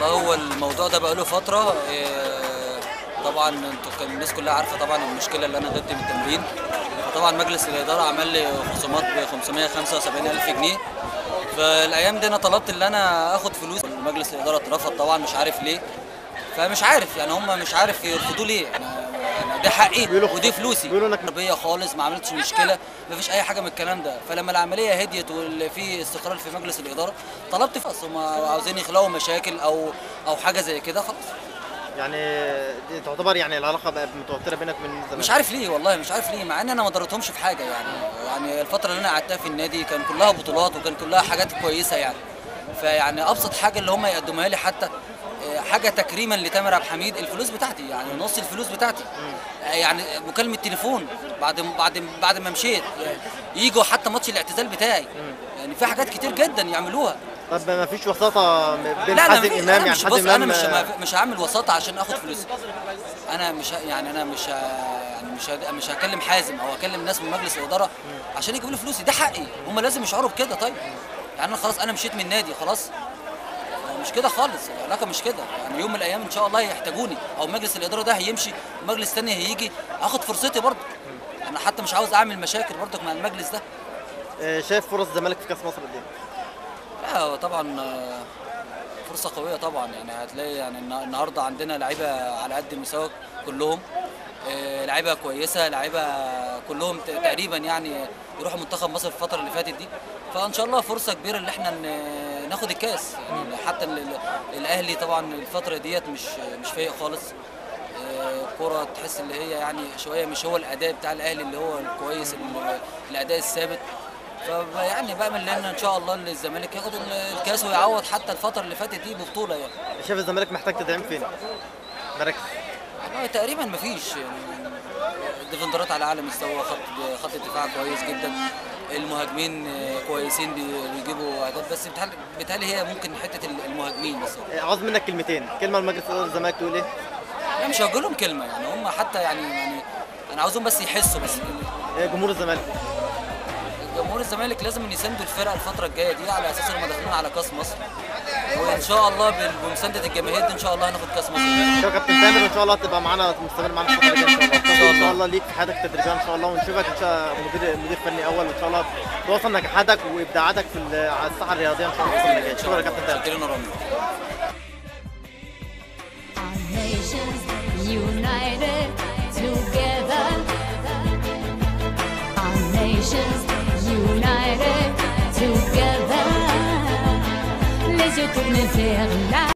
والله هو الموضوع ده بقى له فترة. طبعا انتوا كان الناس كلها عارفة طبعا المشكلة اللي أنا غبت من التمرين، فطبعا مجلس الإدارة عمل لي خصومات ب 575,000 جنيه. فالأيام دي أنا طلبت إن أنا آخد فلوس، مجلس الإدارة اترفض طبعا، مش عارف ليه. فمش عارف يعني هم مش عارف يرفضوا ليه. أنا ده حقي ودي فلوسي، بيقولوا انك عربية خالص، ما عملتش مشكلة، ما فيش أي حاجة من الكلام ده. فلما العملية هديت وفي استقرار في مجلس الإدارة، طلبت فلوس. هم عاوزين يخلقوا مشاكل أو حاجة زي كده، خلاص. يعني دي تعتبر يعني العلاقه بقت متوتره بينك وبين زمان. مش عارف ليه، والله مش عارف ليه، مع ان انا ما ضرتهمش في حاجه يعني الفتره اللي انا قعدتها في النادي كان كلها بطولات وكان كلها حاجات كويسه يعني. فيعني ابسط حاجه اللي هم يقدموها لي، حتى حاجه تكريما لتامر عبد الحميد، الفلوس بتاعتي، يعني نص الفلوس بتاعتي. يعني مكالمه تليفون بعد ما مشيت، يجوا حتى ماتش الاعتزال بتاعي. يعني في حاجات كتير جدا يعملوها. طب ما فيش وساطه بين لا حازم امام؟ يعني مش، حازم بص، انا امام مش هعمل وساطه عشان اخد فلوسي. انا مش يعني انا مش مش هكلم حازم او هكلم ناس من مجلس الاداره عشان يجيبوا لي فلوسي. ده حقي، هم لازم يشعروا بكده. طيب يعني انا خلاص، انا مشيت من النادي خلاص، مش كده خالص، العلاقه مش كده. يعني يوم من الايام ان شاء الله هيحتاجوني، او مجلس الاداره ده هيمشي ومجلس تاني هيجي، اخد فرصتي برضه. انا حتى مش عاوز اعمل مشاكل برضه مع المجلس ده. شايف فرص الزمالك في كاس مصر قد ايه؟ لا هو طبعا فرصة قوية طبعا. يعني هتلاقي يعني النهارده عندنا لعيبة على قد المستوى كلهم، لعيبة كويسة، لعيبة كلهم تقريبا يعني يروحوا منتخب مصر في الفترة اللي فاتت دي. فإن شاء الله فرصة كبيرة إن احنا ناخد الكاس. يعني حتى الأهلي طبعا الفترة ديت مش فايق خالص. الكرة تحس اللي هي يعني شوية مش هو الأداء بتاع الأهلي اللي هو الكويس، الأداء الثابت. فيعني بامل لنا ان شاء الله ان الزمالك ياخد الكاس ويعوض حتى الفتره اللي فاتت دي ببطوله يعني. شايف الزمالك محتاج تدعيم فين؟ مراكز؟ والله تقريبا مفيش، يعني الديفندرات على اعلى مستوى، خط الدفاع كويس جدا، المهاجمين كويسين بيجيبوا اهداف، بس بيتهيألي هي ممكن حته المهاجمين بس. عاوز منك كلمتين، كلمه لمجلس اداره الزمالك تقول ايه؟ لا مش هقول لهم كلمه، يعني هم حتى يعني انا عاوزهم بس يحسوا بس. جمهور الزمالك؟ جمهور الزمالك لازم يساندوا الفرقه الفتره الجايه دي، على اساس انهم داخلين على كاس مصر، وان شاء الله بمسانده الجماهير دي ان شاء الله هناخد كاس مصر. شكرا كابتن تامر، وان شاء الله تبقى معانا مستمر معانا الفتره الجايه ان شاء الله. ان شاء الله ليك في حياتك التدريبيه ان شاء الله، ونشوفك ان شاء الله مدير فني اول، وان شاء الله توصل نجاحاتك وابداعاتك على الساحه الرياضيه ان شاء الله الفتره الجايه. شكرا يا كابتن تامر. شكرا يا رامي. United together, les yeux tournés vers la